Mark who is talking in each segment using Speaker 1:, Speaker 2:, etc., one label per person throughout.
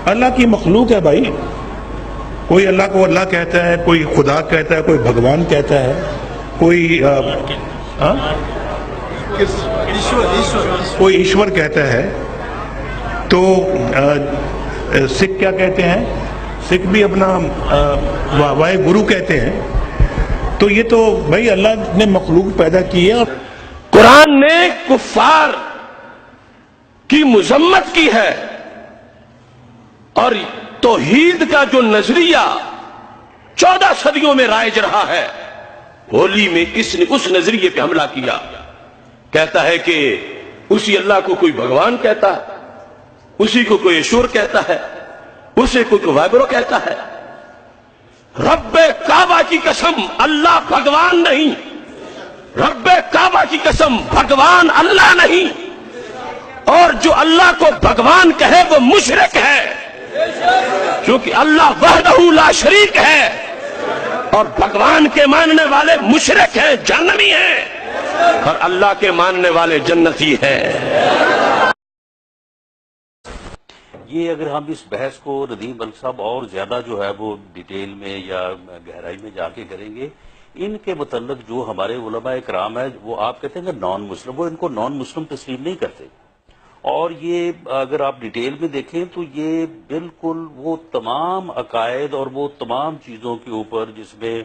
Speaker 1: اللہ کی مخلوق ہے بھائی. کوئی اللہ کو اللہ کہتا ہے, کوئی خدا کہتا ہے, کوئی بھگوان کہتا ہے, کوئی کوئی ایشور کہتا ہے. تو سکھ کیا کہتے ہیں؟ سکھ بھی اپنا واحد گرو کہتے ہیں. تو یہ تو بھائی اللہ نے مخلوق پیدا کی ہے.
Speaker 2: قرآن نے کفار کی مذمت کی ہے اور توحید کا جو نظریہ 14 صدیوں میں رائج رہا ہے, ہولی میں اس نے اس نظریے پہ حملہ کیا. کہتا ہے کہ اسی اللہ کو کوئی بھگوان کہتا ہے, اسی کو کوئی ایشور کہتا ہے, اسے کوئی وائبرو کہتا ہے. رب کعبہ کی قسم اللہ بھگوان نہیں, رب کعبہ کی قسم بھگوان اللہ نہیں. اور جو اللہ کو بھگوان کہے وہ مشرک ہے, کیونکہ اللہ وحدہ لا شریک ہے اور بھگوان کے ماننے والے مشرک ہیں, جہنمی ہیں, اور اللہ کے ماننے والے جنتی ہیں.
Speaker 3: یہ اگر ہم اس بحث کو ندیم ملک صاحب اور زیادہ جو ہے وہ ڈیٹیل میں یا گہرائی میں جا کے کریں گے, ان کے متعلق جو ہمارے علماء کرام ہیں وہ آپ کہتے ہیں کہ نان مسلم, وہ ان کو نان مسلم تسلیم نہیں کرتے. اور یہ اگر آپ ڈیٹیل میں دیکھیں تو یہ بالکل وہ تمام عقائد اور وہ تمام چیزوں کے اوپر جس میں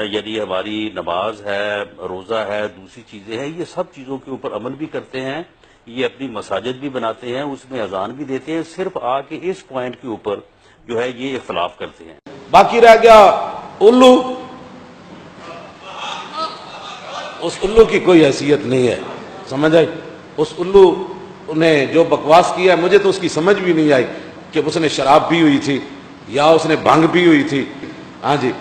Speaker 3: یعنی ہماری نماز ہے, روزہ ہے, دوسری چیزیں ہیں, یہ سب چیزوں کے اوپر عمل بھی کرتے ہیں. یہ اپنی مساجد بھی بناتے ہیں, اس میں اذان بھی دیتے ہیں, صرف آ کے اس پوائنٹ کے اوپر جو ہے یہ اختلاف کرتے ہیں.
Speaker 4: باقی رہ گیا الو, اس الو کی کوئی حیثیت نہیں ہے, سمجھ آئی؟ اس الو نے جو بکواس کیا ہے مجھے تو اس کی سمجھ بھی نہیں آئی کہ اس نے شراب پی ہوئی تھی یا اس نے بھنگ پی ہوئی تھی. ہاں جی,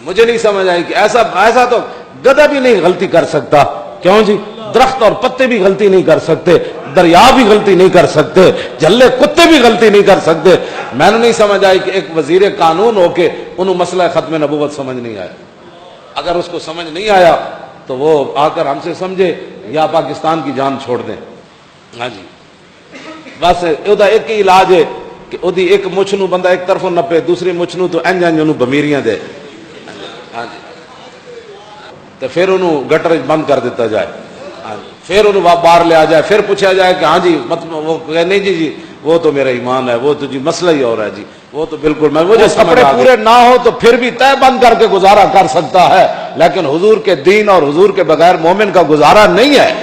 Speaker 4: مجھے نہیں سمجھ آئی کہ ایسا تو گدھا بھی نہیں غلطی کر سکتا. کیوں جی؟ درخت اور پتے بھی غلطی نہیں کر سکتے, دریا بھی غلطی نہیں کر سکتے, جھلے کتے بھی غلطی نہیں کر سکتے. میں نے نہیں سمجھ آئی کہ ایک وزیر قانون ہو کے انہوں مسئلہ ختم نبوت سمجھ نہیں آیا. اگر اس کو سمجھ نہیں آیا تو وہ آ کر ہم سے سمجھے یا پاکستان کی جان چھوڑ دیں. ہاں جی, بس ادا ایک ہی علاج ہے کہ ادی ایک مچھ نو بندہ ایک طرف نپے, دوسری مچھ نو تو انج انج بمیریاں دے. ہاں جی, تو پھر انہوں گٹر بند کر دیتا جائے. ہاں جی, پھر انہوں باہر لے آ جائے, پھر پوچھا جائے کہ ہاں جی مطلب وہ نہیں جی وہ تو میرا ایمان ہے, وہ تو جی مسئلہ ہی اور ہے جی, وہ تو بالکل میں وہ کپڑے پورے نہ ہو تو پھر بھی تہ بند کر کے گزارا کر سکتا ہے, لیکن حضور کے دین اور حضور کے بغیر مومن کا گزارا نہیں ہے.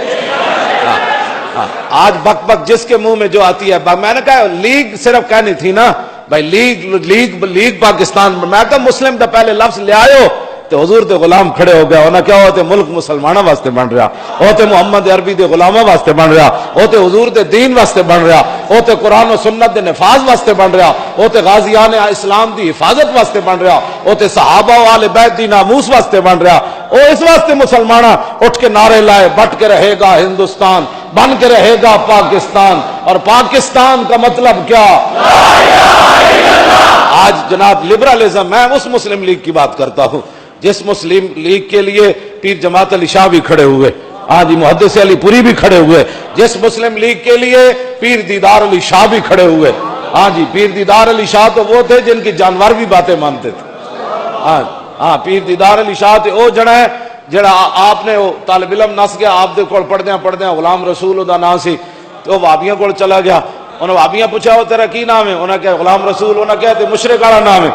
Speaker 4: آج بک بک جس کے منہ میں جو آتی ہے, میں نے کہا لیگ صرف کہنی تھی نا بھائی, لیگ پاکستان, میں کہا مسلم دا پہلے لفظ لے آئے تو حضور دے غلام کھڑے ہو گیا. انہاں کیا ہوتے ملک مسلمانوں واسطے بن رہا, ہوتے محمد عربی دے غلاموں واسطے بن رہا, ہوتے حضور دے دین واسطے بن رہا, ہوتے قرآن و سنت دے نفاذ واسطے بن رہا, ہوتے غازیان اسلام دی حفاظت واسطے بن رہا, ہوتے صحابہ و آل بیت دی ناموس واسطے بن رہا. وہ اس واسطے مسلمانہ اٹھ کے نعرے لائے, بٹ کے رہے گا ہندوستان, بن کے رہے گا پاکستان. اور پاکستان کا مطلب کیا؟ آج جناب لبرلزم, میں اس مسلم لیگ کی بات کرتا ہوں جس مسلم لیگ کے لیے پیر جماعت علی شاہ بھی کھڑے ہوئے, ہاں جی محدث علی پوری بھی کھڑے ہوئے, جس مسلم لیگ کے لیے پیر دیدار علی شاہ بھی کھڑے ہوئے. ہاں جی, پیر دیدار علی شاہ تو وہ تھے جن کی جانور بھی باتیں مانتے تھے. ہاں, پیر دیدار علی شاہ تے او جڑا ہے جڑا آپ نے طالب علم نس گیا, آپ دے کول پڑھدیاں غلام رسول دا نام سی, تو وہابیاں کول چلا گیا. انہوں وہابیاں پوچھا وہ تیرا کی نام ہے, انہوں نے کہا غلام رسول, انہوں نے کہا تے مشرک والا نام ہے.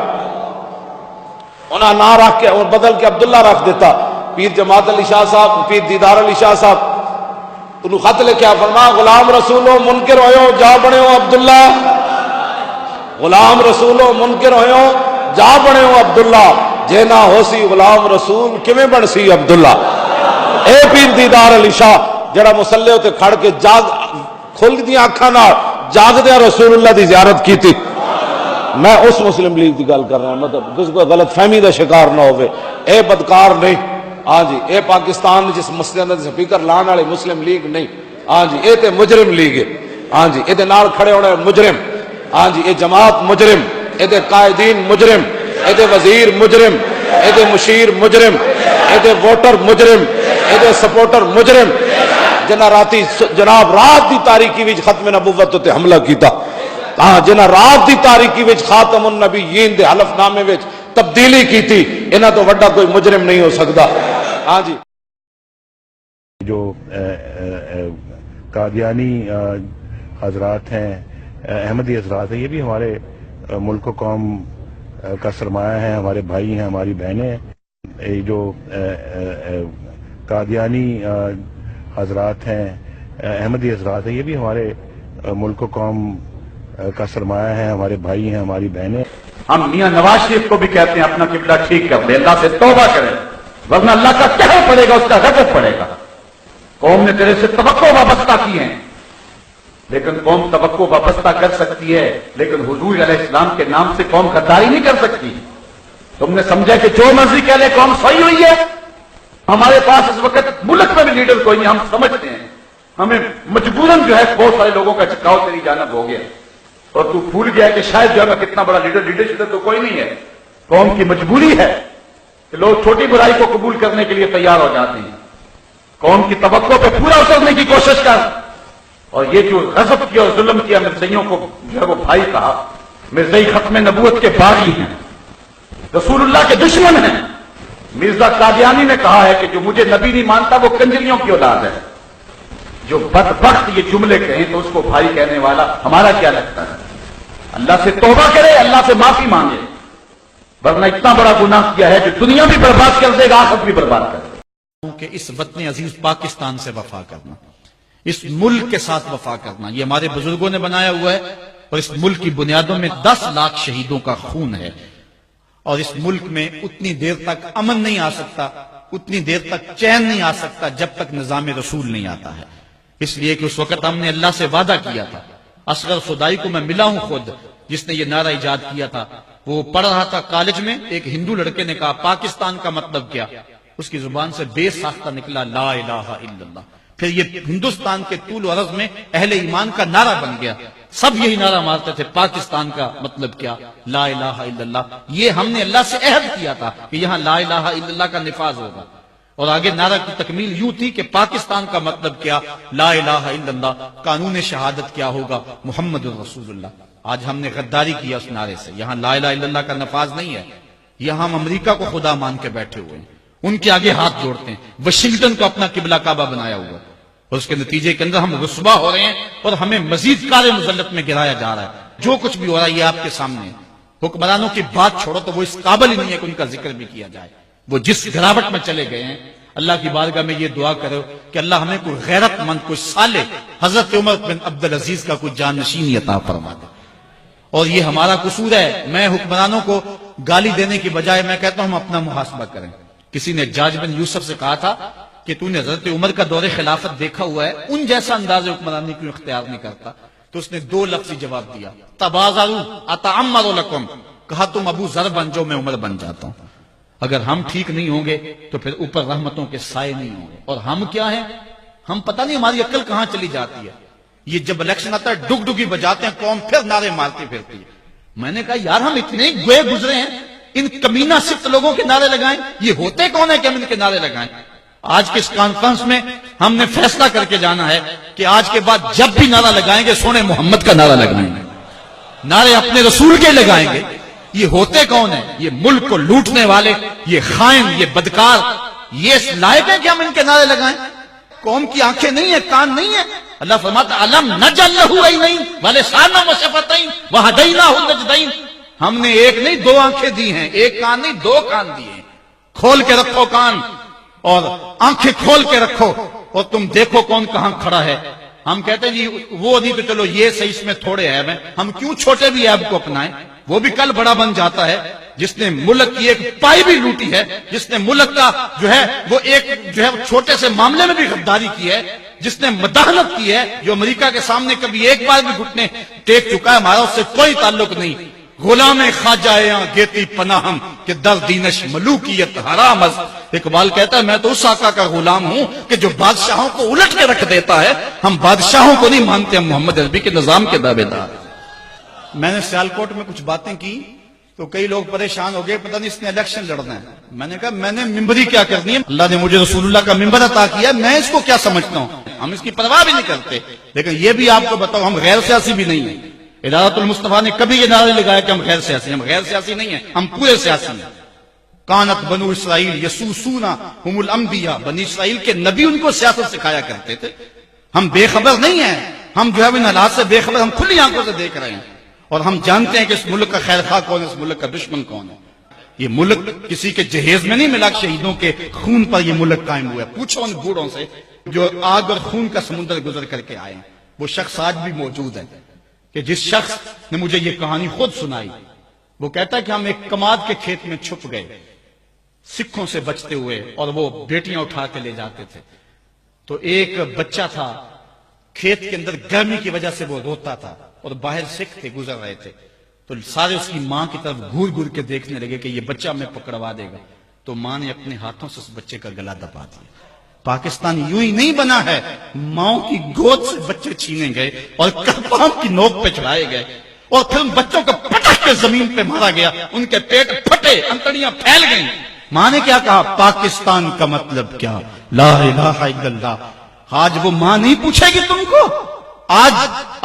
Speaker 4: انہوں نے نام رکھ کے بدل کے عبداللہ رکھ دیتا. پیر جماعت علی شاہ صاحب, پیر دیدار علی شاہ صاحب انہوں خط لکھا, فرما غلام رسولو منکر ہوئے جا بنے ہو عبداللہ, غلام رسولو منکر ہوئے جا بنے ہو عبداللہ, جے نہ ہو سی غلام رسول کمیں بن سی عبداللہ. اے پیر دیدار علی شاہ جڑا مسلح ہوتے کھڑ کے جاگ کھل دیا اکھاں نال جاگ دیا رسول اللہ دی زیارت کی تھی. میں اس مسلم لیگ کی گل کر رہا ہوں, مطلب کسی کو غلط فہمی کا شکار نہ ہوئے. اے بدکار نہیں, ہاں جی, اے پاکستان جس مسجد دے سپیکر لان والے مسلم لیگ نہیں. ہاں جی, اے تے مجرم لیگ ہے. ہاں جی, اے دے نال کھڑے ہونے مجرم. ہاں جی, اے جماعت مجرم, اے دے قائدین مجرم, اے دے وزیر مجرم, اے دے مشیر مجرم, اے دے ووٹر مجرم, اے دے سپورٹر مجرم, جنہ راتی جناب رات دی تاریکی وچ ختم نبوت تے حملہ کیتا. ہاں جنہاں رات دی تاریکی وچ خاتم النبیین دے حلف نامے وچ تبدیلی کی تھی، انہاں تو وڈا کوئی مجرم نہیں ہو سکتا. ہاں جی
Speaker 1: جو قادیانی حضرات ہیں، احمدی حضرات ہیں، یہ بھی ہمارے ملک و قوم کا سرمایہ ہیں، ہمارے بھائی ہیں، ہماری بہنیں ہیں. یہ جو قادیانی حضرات ہیں، احمدی حضرات ہیں، یہ بھی ہمارے ملک و قوم کا سرمایہ ہیں، ہمارے بھائی ہیں، ہماری بہنیں.
Speaker 5: ہم میاں نواز شریف کو بھی کہتے ہیں اپنا قبلہ ٹھیک کر لے، اللہ سے توبہ کرے، ورنہ اللہ کا قہر پڑے گا، اس کا غضب پڑے گا. قوم نے تیرے سے توقع وابستہ کی ہیں، لیکن قوم توقع وابستہ کر سکتی ہے، لیکن حضور علیہ السلام کے نام سے قوم غداری نہیں کر سکتی. تم نے سمجھا کہ جو مرضی کہہ لے قوم صحیح ہوئی ہے. ہمارے پاس اس وقت ملک میں بھی لیڈر کوئی نہیں، ہم سمجھتے ہیں ہمیں مجبوراً جو ہے بہت سارے لوگوں کا چکاؤ تیری جانب ہو گیا، اور تو بھول گیا کہ شاید جو ہے کتنا بڑا لیڈرشپ تو کوئی نہیں ہے. قوم کی مجبوری ہے کہ لوگ چھوٹی برائی کو قبول کرنے کے لیے تیار ہو جاتے ہیں. قوم کی توقع پہ پورا اترنے کی کوشش کر. اور یہ جو غضب کیا اور ظلم کیا مرزائیوں کو جو ہے وہ بھائی کہا، مرزائی ختم نبوت کے باغی ہیں، رسول اللہ کے دشمن ہیں. مرزا قادیانی نے کہا ہے کہ جو مجھے نبی نہیں مانتا وہ کنجریوں کی اولاد ہے. جو بدبخت یہ جملے کہیں تو اس کو بھائی کہنے والا ہمارا کیا لگتا ہے؟ اللہ سے توبہ کرے، اللہ سے معافی مانگے، ورنہ اتنا بڑا گناہ کیا ہے جو دنیا بھی برباد کر دے گا، آخرت بھی برباد کر دے گا.
Speaker 6: کہ اس وطن عزیز پاکستان سے وفا کرنا، اس ملک کے ساتھ وفا کرنا، یہ ہمارے بزرگوں نے بنایا ہوا ہے، اور اس ملک کی بنیادوں میں 10 لاکھ شہیدوں کا خون ہے. اور اس ملک میں اتنی دیر تک امن نہیں آ سکتا، اتنی دیر تک چین نہیں آ سکتا جب تک نظام رسول نہیں آتا ہے. اس لیے کہ اس وقت ہم نے اللہ سے وعدہ کیا تھا. اصغر خدائی کو میں ملا ہوں خود، جس نے یہ نعرہ ایجاد کیا تھا. وہ پڑھ رہا تھا کالج میں، ایک ہندو لڑکے نے کہا پاکستان کا مطلب کیا؟ اس کی زبان سے بے ساختہ نکلا لا الہ الا اللہ. پھر یہ ہندوستان کے طول و عرض میں اہل ایمان کا نعرہ بن گیا. سب یہی نعرہ مارتے تھے پاکستان کا مطلب کیا؟ لا الہ الا اللہ. یہ ہم نے اللہ سے عہد کیا تھا کہ یہاں لا الہ الا اللہ کا نفاذ ہوگا. اور آگے نعرہ کی تکمیل یوں تھی کہ پاکستان کا مطلب کیا؟ لا الہ الا اللہ. قانون شہادت کیا ہوگا؟ محمد رسول اللہ. آج ہم نے غداری کیا اس نعرے سے. یہاں لا الہ الا اللہ کا نفاذ نہیں ہے. یہاں ہم امریکہ کو خدا مان کے بیٹھے ہوئے ہیں، ان کے آگے ہاتھ جوڑتے ہیں. واشنگٹن کو اپنا قبلہ کعبہ بنایا ہوا ہے، اور اس کے نتیجے کے اندر ہم رسوا ہو رہے ہیں، اور ہمیں مزید کار مذلت میں گرایا جا رہا ہے. جو کچھ بھی ہو رہا ہے یہ آپ کے سامنے ہے. حکمرانوں کی بات چھوڑو تو وہ اس قابل ہی نہیں ہے کہ ان کا ذکر بھی کیا جائے. وہ جس گراوٹ میں چلے گئے ہیں، اللہ کی بارگاہ میں یہ دعا کرو کہ اللہ ہمیں کوئی غیرت مند، کوئی صالح حضرت عمر بن عبدالعزیز کا کوئی جانشین عطا فرما دے. اور یہ ہمارا قصور ہے. میں حکمرانوں کو گالی دینے کی بجائے میں کہتا ہوں ہم اپنا محاسبہ کریں. کسی نے حجاج بن یوسف سے کہا تھا کہ تو نے حضرت عمر کا دور خلافت دیکھا ہوا ہے، ان جیسا انداز حکمرانی کیوں اختیار نہیں کرتا؟ تو اس نے 2 لفظی جواب دیا، تبازروا اتعمر لکم. کہا تم ابو ذر بن جاؤ، میں عمر بن جاتا ہوں. اگر ہم ٹھیک نہیں ہوں گے تو پھر اوپر رحمتوں کے سائے نہیں ہوں گے. اور ہم کیا ہیں؟ ہم پتہ نہیں ہماری عقل کہاں چلی جاتی ہے. یہ جب الیکشن آتا ہے ڈگ ڈگی بجاتے ہیں، قوم پھر نعرے مارتی پھرتی ہے. میں نے کہا یار ہم اتنے گوئے گزرے ہیں، ان کمینہ صفت لوگوں کے نعرے لگائیں؟ یہ ہوتے کون ہیں کہ ہم ان کے نعرے لگائیں؟ آج کے اس کانفرنس میں ہم نے فیصلہ کر کے جانا ہے کہ آج کے بعد جب بھی نعرہ لگائیں گے سونے محمد کا نعرہ لگائیں گے، نعرے اپنے رسول کے لگائیں گے. یہ ہوتے کون ہیں؟ یہ ملک کو لوٹنے والے، یہ خائن، یہ بدکار. یہ لائق ہے کہ ہم ان کے نعرے لگائیں؟ قوم کی آنکھیں نہیں ہیں، کان نہیں ہے. اللہ فرماتا علم نجعل لہ عینین ولسانا وشفتین وہدیناہ النجدین. ہم نے ایک نہیں 2 آنکھیں دی ہیں، ایک کان نہیں 2 کان دیے ہیں. کھول کے رکھو کان اور آنکھیں کھول کے رکھو اور تم دیکھو کون کہاں کھڑا ہے. ہم کہتے ہیں جی وہ نہیں تو چلو یہ صحیح، اس میں تھوڑے عیب ہیں. ہم کیوں چھوٹے بھی عیب کو اپنائیں؟ وہ بھی کل بڑا بن جاتا ہے جس نے ملک کی ایک پائی بھی لوٹی ہے، جس نے ملک کا جو ہے وہ ایک جو ہے چھوٹے سے معاملے میں بھی غداری کی ہے، جس نے مداخلت کی ہے، جو امریکہ کے سامنے کبھی ایک بار بھی گھٹنے ٹیک چکا ہے. ہمارا اس سے کوئی تعلق نہیں. غلام خواجہ گیتی پناہم کہ در دینش ملوکیت حرام از. اقبال کہتا ہے میں تو اس آقا کا غلام ہوں کہ جو بادشاہوں کو الٹ کے رکھ دیتا ہے. ہم بادشاہوں کو نہیں مانتے، ہم محمد عربی کے نظام کے دعوے دار. میں نے سیالکوٹ میں کچھ باتیں کی تو کئی لوگ پریشان ہو گئے، پتہ نہیں اس نے الیکشن لڑنا ہے. میں نے کہا میں نے ممبری کیا کرنی ہے؟ اللہ نے مجھے رسول اللہ کا ممبر عطا کیا، میں اس کو کیا سمجھتا ہوں؟ ہم اس کی پرواہ بھی نہیں کرتے. لیکن یہ بھی آپ کو بتاؤ ہم غیر سیاسی بھی نہیں ہیں. ادارت المصطفیٰ نے کبھی یہ نعرہ نہیں لگایا کہ ہم غیر سیاسی ہیں. ہم غیر سیاسی نہیں ہیں, ہم پورے سیاسی ہیں. کانت بنو اسرائیل یسوسونا ہم الانبیاء, بنی اسرائیل کے نبی ان کو سیاست سکھایا کرتے تھے. ہم بے خبر نہیں ہیں, ہم جو ہے ان حالات سے بے خبر, ہم کھلی آنکھوں سے دیکھ رہے ہیں اور ہم جانتے ہیں کہ اس ملک کا خیر خواہ کون ہے, اس ملک کا دشمن کون ہے. یہ ملک کسی کے جہیز میں نہیں ملا, شہیدوں کے خون پر یہ ملک قائم ہوا ہے. پوچھو ان بوڑھوں سے جو آگ اور خون کا سمندر گزر کر کے آئے ہیں. وہ شخص آج بھی موجود ہے کہ جس شخص نے مجھے یہ کہانی خود سنائی, وہ کہتا ہے کہ ہم ایک کماد کے کھیت میں چھپ گئے سکھوں سے بچتے ہوئے, اور وہ بیٹیاں اٹھا کے لے جاتے تھے. تو ایک بچہ تھا, کھیت کے اندر گرمی کی وجہ سے وہ روتا تھا, اور باہر سکھ تھے گزر رہے تھے. تو سارے اس کی ماں کی طرف گور گور کے دیکھنے لگے کہ یہ بچہ ہمیں پکڑوا دے گا. تو ماں نے اپنے ہاتھوں سے اس بچے کا گلا دبا دیا. پاکستان یوں ہی نہیں بنا ہے, ماؤں کی گود سے بچے چھینے گئے اور کرپام کی نوک پہ چڑھائے گئے, اور پھر ان بچوں کو پٹک کے زمین پہ مارا گیا, ان کے پیٹ پھٹے, انتڑیاں پھیل گئیں. ماں نے کیا کہا, پاکستان کا مطلب کیا, لا الہ الا اللہ. آج وہ ماں نہیں پوچھے گی تم کو,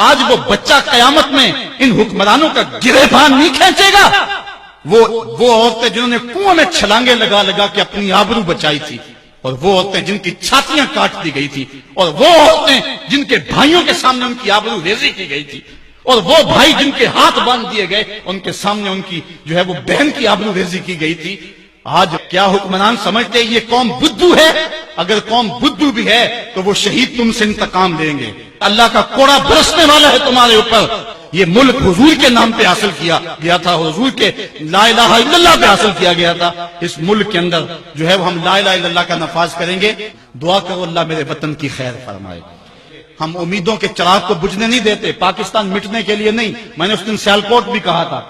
Speaker 6: آج وہ بچہ قیامت میں ان حکمرانوں کا گریبان نہیں کھینچے گا. وہ عورتیں جنہوں نے کنویں میں چھلانگے لگا لگا کے اپنی آبرو بچائی تھی, اور وہ عورتیں جن کی چھاتیاں کاٹ دی گئی تھی, اور وہ عورتیں جن کے بھائیوں کے سامنے ان کی آبرو ریزی کی گئی تھی, اور وہ بھائی جن کے ہاتھ باندھ دیے گئے ان کے سامنے ان کی جو ہے وہ بہن کی آبرو ریزی کی گئی تھی. آج کیا حکمران سمجھتے یہ قوم بدھو ہے؟ اگر قوم بدھو بھی ہے تو وہ شہید تم سے انتقام لیں گے. اللہ کا کوڑا برسنے والا ہے تمہارے اوپر. یہ ملک حضور کے نام پہ حاصل کیا گیا تھا, حضور کے لا الہ الا اللہ پہ حاصل کیا گیا تھا. اس ملک کے اندر جو ہے وہ ہم لا الہ الا اللہ کا نفاذ کریں گے. دعا کرو اللہ میرے وطن کی خیر فرمائے. ہم امیدوں کے چراغ کو بجھنے نہیں دیتے, پاکستان مٹنے کے لیے نہیں. میں نے اس دن سیالکوٹ بھی کہا تھا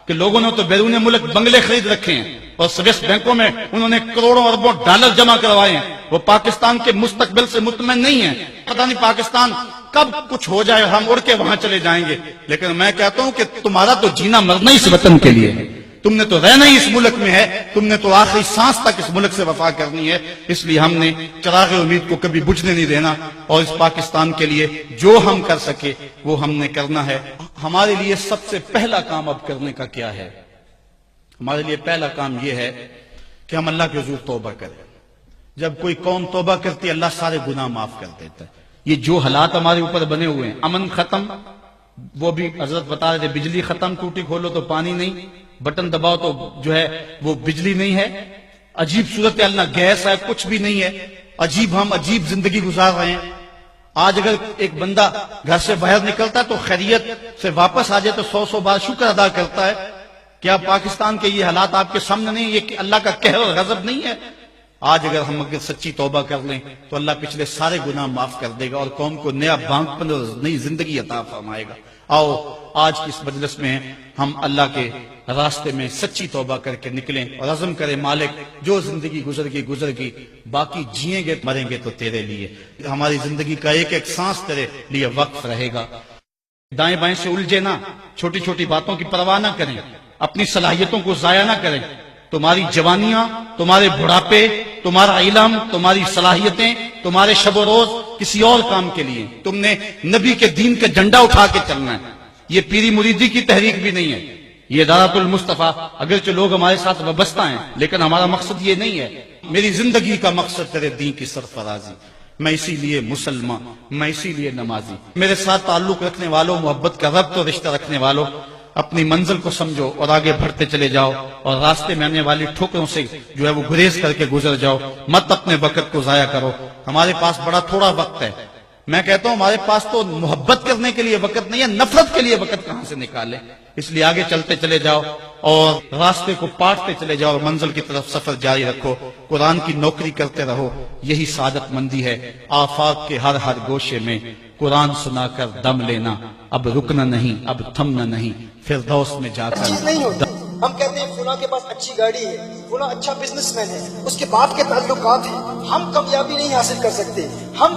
Speaker 6: کہ لوگوں نے تو بیرون ملک بنگلے خرید رکھے ہیں, اور سویس بینکوں میں انہوں نے کروڑوں اربوں ڈالر جمع کروائے ہیں. وہ پاکستان کے مستقبل سے مطمئن نہیں ہیں. پتہ نہیں پاکستان کب کچھ ہو جائے, ہم اڑ کے وہاں چلے جائیں گے. لیکن میں کہتا ہوں کہ تمہارا تو جینا مرنا اس وطن کے لیے ہے. تم نے تو رہنا ہی اس ملک میں ہے, تم نے تو آخری سانس تک اس ملک سے وفا کرنی ہے. اس لیے ہم نے چراغ امید کو کبھی بجھنے نہیں دینا, اور اس پاکستان کے لیے جو ہم کر سکے وہ ہم نے کرنا ہے. ہمارے لیے سب سے پہلا کام اب کرنے کا کیا ہے؟ ہمارے لیے پہلا کام یہ ہے کہ ہم اللہ کے حضور توبہ کریں. جب کوئی قوم توبہ کرتی ہے اللہ سارے گناہ معاف کر دیتا ہے. یہ جو حالات ہمارے اوپر بنے ہوئے ہیں, امن ختم, وہ بھی حضرت بتا رہے تھے, بجلی ختم, ٹوٹی کھولو تو پانی نہیں, بٹن دباؤ تو جو ہے وہ بجلی نہیں ہے, عجیب صورت اللہ, گیس ہے, کچھ بھی نہیں ہے, ہم عجیب زندگی گزار رہے ہیں. آج اگر ایک بندہ گھر سے باہر نکلتا ہے تو خیریت سے واپس آ جائے تو 100 بار شکر ادا کرتا ہے. کیا پاکستان کے یہ حالات آپ کے سامنے نہیں, یہ اللہ کا قہر اور غضب نہیں ہے؟ آج اگر ہم سچی توبہ کر لیں تو اللہ پچھلے سارے گناہ معاف کر دے گا, اور قوم کو نیا بانکپن اور نئی زندگی عطا فرمائے گا. آؤ آج کی اس مجلس میں ہم اللہ کے راستے میں سچی توبہ کر کے نکلیں, اور عزم کریں مالک جو زندگی گزر گئی, باقی جیئیں گے مریں گے تو تیرے لیے. ہماری زندگی کا ایک ایک سانس تیرے لیے وقف رہے گا. دائیں بائیں سے الجھے نہ, چھوٹی چھوٹی باتوں کی پرواہ نہ کریں, اپنی صلاحیتوں کو ضائع نہ کریں. تمہاری جوانیاں, تمہارے بڑھاپے, تمہارا علم, تمہاری صلاحیتیں, تمہارے شب و روز کسی اور کام کے لیے. تم نے نبی کے دین کا جھنڈا اٹھا کے چلنا ہے. یہ پیری مریدی کی تحریک بھی نہیں ہے, یہ ادارت المصطفیٰ. اگرچہ لوگ ہمارے ساتھ وابستہ ہیں لیکن ہمارا مقصد یہ نہیں ہے. میری زندگی کا مقصد تیرے دین کی سرفرازی. میں اسی لیے مسلمان, میں اسی لیے نمازی. میرے ساتھ تعلق رکھنے والوں, محبت کا ربط اور رشتہ رکھنے والوں, اپنی منزل کو سمجھو اور آگے بڑھتے چلے جاؤ, اور راستے میں آنے والی ٹھوکروں سے جو ہے وہ گریز کر کے گزر جاؤ. مت اپنے وقت کو ضائع کرو. ہمارے پاس بڑا تھوڑا وقت ہے. میں کہتا ہوں ہمارے پاس تو محبت کرنے کے لیے وقت نہیں ہے, نفرت کے لیے وقت کہاں سے نکالے. اس لیے آگے چلتے چلے جاؤ اور راستے کو پاٹتے چلے جاؤ, اور منزل کی طرف سفر جاری رکھو. قرآن کی نوکری کرتے رہو, یہی سعادت مندی ہے. آفاق کے ہر گوشے میں قرآن سنا کر دم لینا, اب رکنا نہیں, اب تھمنا نہیں, فردوس میں جا کر
Speaker 7: نہیں ہوتی. ہم کہتے ہیں فلاں کے پاس اچھی گاڑی ہے, فلاں اچھا بزنس مین ہے, اس کے باپ کے تعلقات ہیں. ہم کامیابی نہیں حاصل کر سکتے. ہم